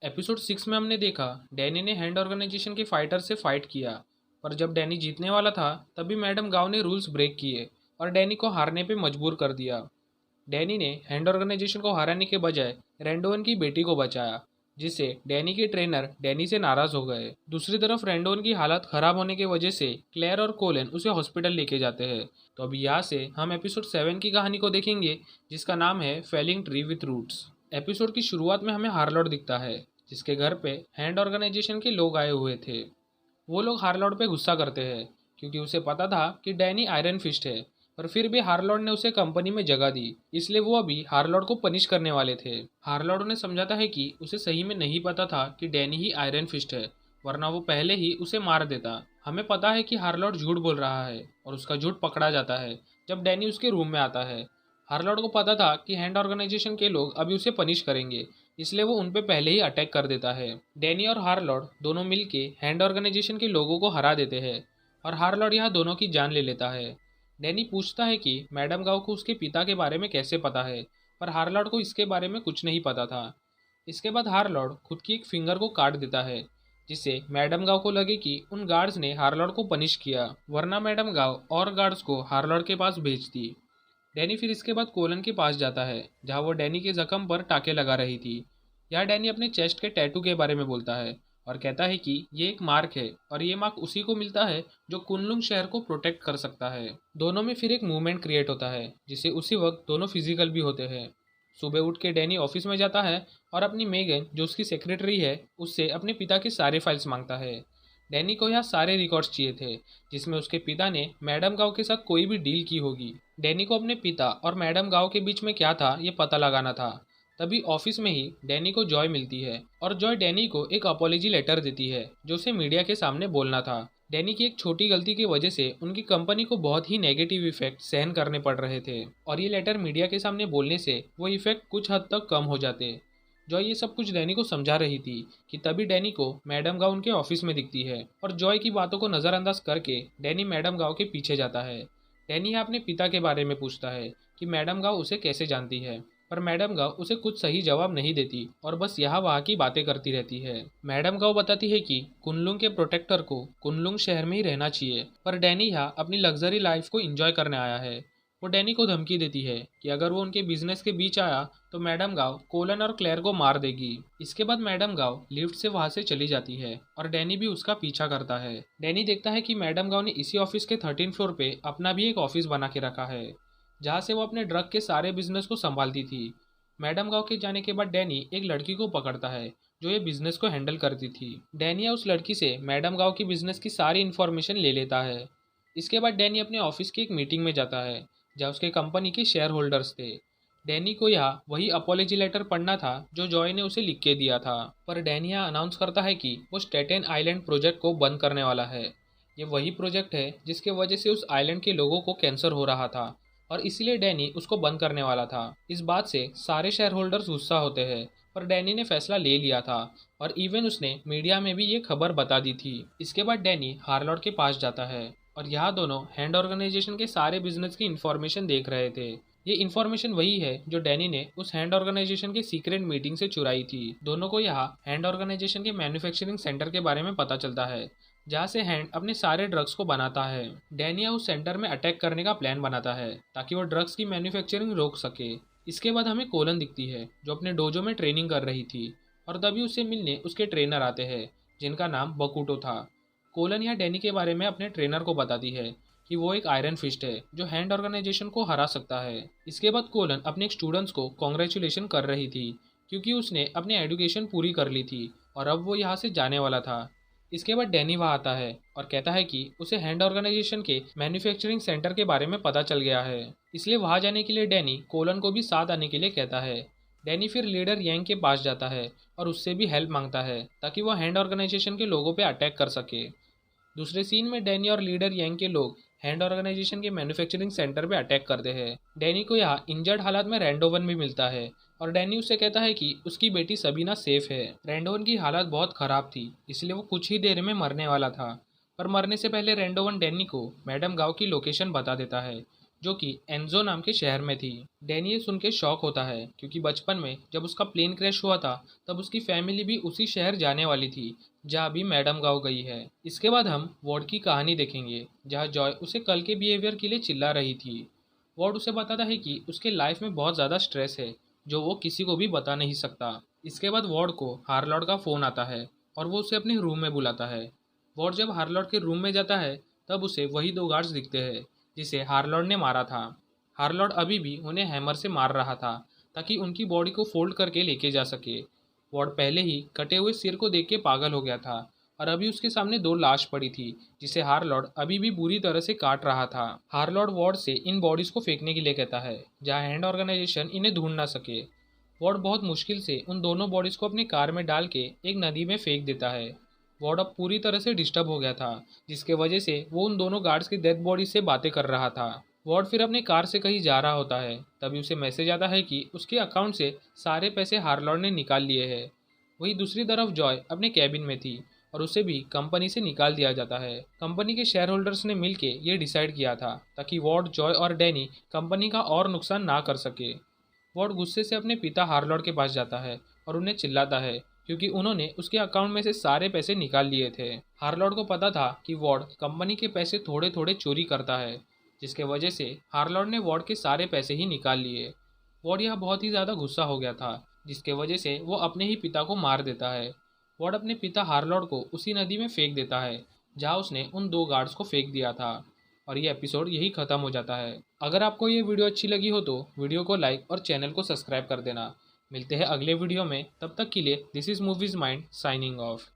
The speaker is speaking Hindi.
एपिसोड 6 में हमने देखा डैनी ने हैंड ऑर्गेनाइजेशन के फाइटर से फाइट किया, पर जब डैनी जीतने वाला था तभी मैडम गांव ने रूल्स ब्रेक किए और डैनी को हारने पे मजबूर कर दिया। डैनी ने हैंड ऑर्गेनाइजेशन को हराने के बजाय रेंडोवन की बेटी को बचाया, जिससे डैनी के ट्रेनर डैनी से नाराज हो गए। दूसरी तरफ रेंडोवन की हालत खराब होने की वजह से क्लेयर और कोलन उसे हॉस्पिटल लेके जाते हैं। तो अभी यहाँ से हम एपिसोड 7 की कहानी को देखेंगे, जिसका नाम है felling tree with roots. Episode की शुरुआत में हमें हार्लॉट दिखता है, जिसके घर पे हैंड ऑर्गेनाइजेशन के लोग आए हुए थे। वो लोग हार्लॉट पे गुस्सा करते हैं क्योंकि उसे पता था कि डैनी आयरन फिस्ट है, पर फिर भी हार्लॉट ने उसे कंपनी में जगह दी, इसलिए वो अभी हार्लॉट को पनिश करने वाले थे। हार्लॉट उन्हें समझाता है कि उसे सही में नहीं पता था कि डैनी ही आयरन फिस्ट है, वरना वो पहले ही उसे मार देता। हमें पता है कि हार्लॉट झूठ बोल रहा है और उसका झूठ पकड़ा जाता है जब डैनी उसके रूम में आता है। हार्लॉट को पता था कि हैंड ऑर्गेनाइजेशन के लोग अभी उसे पनिश करेंगे, इसलिए वो उन पे पहले ही अटैक कर देता है। डैनी और हार्लॉट दोनों मिलके हैंड ऑर्गेनाइजेशन के लोगों को हरा देते हैं और हार्लॉट यहाँ दोनों की जान ले लेता है। डैनी पूछता है कि मैडम गांव को उसके पिता के बारे में कैसे पता है, पर हार्लॉट को इसके बारे में कुछ नहीं पता था। इसके बाद हार्लॉट खुद की एक फिंगर को काट देता है, जिससे मैडम गांव को लगे कि उन गार्ड्स ने हार्लॉट को पनिश किया, वरना मैडम गांव और गार्ड्स को हार्लॉट के पास भेजती। डैनी फिर इसके बाद कोलन के पास जाता है, जहाँ वो डैनी के जख्म पर टाके लगा रही थी। यहाँ डैनी अपने चेस्ट के टैटू के बारे में बोलता है और कहता है कि ये एक मार्क है और ये मार्क उसी को मिलता है जो कुनलुंग शहर को प्रोटेक्ट कर सकता है। दोनों में फिर एक मूवमेंट क्रिएट होता है, जिससे उसी वक्त दोनों फिजिकल भी होते हैं। सुबह उठ के डैनी ऑफिस में जाता है और अपनी मेगन, जो उसकी सेक्रेटरी है, उससे अपने पिता के सारे फाइल्स मांगता है। डैनी को यहाँ सारे रिकॉर्ड्स चाहिए थे, जिसमें उसके पिता ने मैडम गांव के साथ कोई भी डील की होगी। डैनी को अपने पिता और मैडम गांव के बीच में क्या था ये पता लगाना था। तभी ऑफिस में ही डैनी को जॉय मिलती है और जॉय डैनी को एक अपॉलॉजी लेटर देती है, जो उसे मीडिया के सामने बोलना था। डैनी की एक छोटी गलती की वजह से उनकी कंपनी को बहुत ही नेगेटिव इफेक्ट सहन करने पड़ रहे थे, और ये लेटर मीडिया के सामने बोलने से वो इफेक्ट कुछ हद तक कम हो जाते। जॉय ये सब कुछ डैनी को समझा रही थी कि तभी डैनी को मैडम गांव उनके ऑफिस में दिखती है, और जॉय की बातों को नज़रअंदाज करके डैनी मैडम गांव के पीछे जाता है। डैनी अपने पिता के बारे में पूछता है कि मैडम गांव उसे कैसे जानती है, पर मैडम गांव उसे कुछ सही जवाब नहीं देती और बस यहाँ वहाँ की बातें करती रहती है। मैडम गांव बताती है कि कुनलुंग के प्रोटेक्टर को कुनलुंग शहर में ही रहना चाहिए, पर डैनी यहाँ अपनी लग्जरी लाइफ को एंजॉय करने आया है। वो डैनी को धमकी देती है कि अगर वो उनके बिजनेस के बीच आया तो मैडम गांव कोलन और क्लेयर को मार देगी। इसके बाद मैडम गांव लिफ्ट से वहां से चली जाती है और डैनी भी उसका पीछा करता है। डैनी देखता है कि मैडम गांव ने इसी ऑफिस के 13 फ्लोर पे अपना भी एक ऑफिस बना के रखा है, जहाँ से वो अपने ड्रग के सारे बिजनेस को संभालती थी। मैडम गांव के जाने के बाद डैनी एक लड़की को पकड़ता है जो ये बिजनेस को हैंडल करती थी। डैनी उस लड़की से मैडम गांव की बिजनेस की सारी इन्फॉर्मेशन ले लेता है। इसके बाद डैनी अपने ऑफिस की एक मीटिंग में जाता है, जहाँ उसके कंपनी के शेयर होल्डर्स थे। डैनी को यहाँ वही अपॉलॉजी लेटर पढ़ना था जो जॉय ने उसे लिख के दिया था, पर डैनी यहाँ अनाउंस करता है कि वो स्टेटन आइलैंड प्रोजेक्ट को बंद करने वाला है। ये वही प्रोजेक्ट है जिसके वजह से उस आइलैंड के लोगों को कैंसर हो रहा था, और इसीलिए डैनी उसको बंद करने वाला था। इस बात से सारे शेयर होल्डर्स गुस्सा होते हैं, पर डैनी ने फैसला ले लिया था और इवन उसने मीडिया में भी ये खबर बता दी थी। इसके बाद डैनी हार्लॉट के पास जाता है और यहाँ दोनों हैंड ऑर्गेनाइजेशन के सारे बिजनेस की इन्फॉर्मेशन देख रहे थे। ये इन्फॉर्मेशन वही है जो डैनी ने उस हैंड ऑर्गेनाइजेशन के सीक्रेट मीटिंग से चुराई थी। दोनों को यहाँ हैंड ऑर्गेनाइजेशन के मैन्युफैक्चरिंग सेंटर के बारे में पता चलता है, जहाँ से हैंड अपने सारे ड्रग्स को बनाता है। डैनी उस सेंटर में अटैक करने का प्लान बनाता है ताकि वो ड्रग्स की मैन्युफैक्चरिंग रोक सके। इसके बाद हमें कोलन दिखती है जो अपने डोजो में ट्रेनिंग कर रही थी, और तभी उससे मिलने उसके ट्रेनर आते हैं जिनका नाम बकूटो था। कोलन यहाँ डैनी के बारे में अपने ट्रेनर को बताती है कि वो एक आयरन फिस्ट है जो हैंड ऑर्गेनाइजेशन को हरा सकता है। इसके बाद कोलन अपने स्टूडेंट्स को कॉन्ग्रेचुलेशन कर रही थी क्योंकि उसने अपनी एजुकेशन पूरी कर ली थी और अब वो यहाँ से जाने वाला था। इसके बाद डैनी वहाँ आता है और कहता है कि उसे हैंड ऑर्गेनाइजेशन के मैन्युफैक्चरिंग सेंटर के बारे में पता चल गया है, इसलिए वहाँ जाने के लिए डैनी कोलन को भी साथ आने के लिए कहता है। डैनी फिर लीडर यांग के पास जाता है और उससे भी हेल्प मांगता है ताकि वह हैंड ऑर्गेनाइजेशन के लोगों पे अटैक कर सके। दूसरे सीन में डैनी और लीडर यांग के लोग हैंड ऑर्गेनाइजेशन के मैन्युफैक्चरिंग सेंटर पे अटैक करते हैं। डैनी को यहाँ इंजर्ड हालात में रैंडोवन भी मिलता है और डैनी उससे कहता है कि उसकी बेटी सबीना सेफ है। रैंडोवन की हालत बहुत खराब थी, इसलिए वो कुछ ही देर में मरने वाला था, पर मरने से पहले रैंडोवन डैनी को मैडम गांव की लोकेशन बता देता है, जो कि एनजो नाम के शहर में थी। डैनी ये सुन के शॉक होता है क्योंकि बचपन में जब उसका प्लेन क्रैश हुआ था तब उसकी फैमिली भी उसी शहर जाने वाली थी जहाँ अभी मैडम गाँव गई है। इसके बाद हम वार्ड की कहानी देखेंगे जहाँ जॉय उसे कल के बिहेवियर के लिए चिल्ला रही थी। वार्ड उसे बताता है कि उसके लाइफ में बहुत ज़्यादा स्ट्रेस है जो वो किसी को भी बता नहीं सकता। इसके बाद वार्ड को हार्लॉर्ड का फ़ोन आता है और वो उसे अपने रूम में बुलाता है। वार्ड जब हार्लॉर्ड के रूम में जाता है तब उसे वही दो गार्ड्स दिखते हैं जिसे हार्लॉर्ड ने मारा था। हार्लॉर्ड अभी भी उन्हें हैमर से मार रहा था ताकि उनकी बॉडी को फोल्ड करके लेके जा सके। वार्ड पहले ही कटे हुए सिर को देख के पागल हो गया था और अभी उसके सामने दो लाश पड़ी थी जिसे हार्लॉर्ड अभी भी बुरी तरह से काट रहा था। हार्लॉर्ड वार्ड से इन बॉडीज को फेंकने के लिए कहता है जहाँ हैंड ऑर्गेनाइजेशन इन्हें ढूंढ ना सके। वार्ड बहुत मुश्किल से उन दोनों बॉडीज को अपनी कार में डाल के एक नदी में फेंक देता है। वार्ड अब पूरी तरह से डिस्टर्ब हो गया था जिसके वजह से वो उन दोनों गार्ड्स की डेड बॉडी से बातें कर रहा था। वार्ड फिर अपने कार से कहीं जा रहा होता है तभी उसे मैसेज आता है कि उसके अकाउंट से सारे पैसे हार्लॉर्ड ने निकाल लिए हैं। वहीं दूसरी तरफ जॉय अपने कैबिन में थी और उसे भी कंपनी से निकाल दिया जाता है। कंपनी के शेयर होल्डर्स ने मिलकर ये डिसाइड किया था ताकि वार्ड, जॉय और डैनी कंपनी का और नुकसान ना कर सके। वार्ड गुस्से से अपने पिता हार्लॉर्ड के पास जाता है और उन्हें चिल्लाता है क्योंकि उन्होंने उसके अकाउंट में से सारे पैसे निकाल लिए थे। हार्लॉर्ड को पता था कि वार्ड कंपनी के पैसे थोड़े थोड़े चोरी करता है जिसके वजह से हार्लॉर्ड ने वार्ड के सारे पैसे ही निकाल लिए। वार्ड यह बहुत ही ज़्यादा गुस्सा हो गया था जिसके वजह से वो अपने ही पिता को मार देता है। वार्ड अपने पिता हार्लॉर्ड को उसी नदी में फेंक देता है जहाँ उसने उन दो गार्ड्स को फेंक दिया था और ये एपिसोड यही ख़त्म हो जाता है। अगर आपको ये वीडियो अच्छी लगी हो तो वीडियो को लाइक और चैनल को सब्सक्राइब कर देना। मिलते हैं अगले वीडियो में, तब तक के लिए this is movies mind signing off.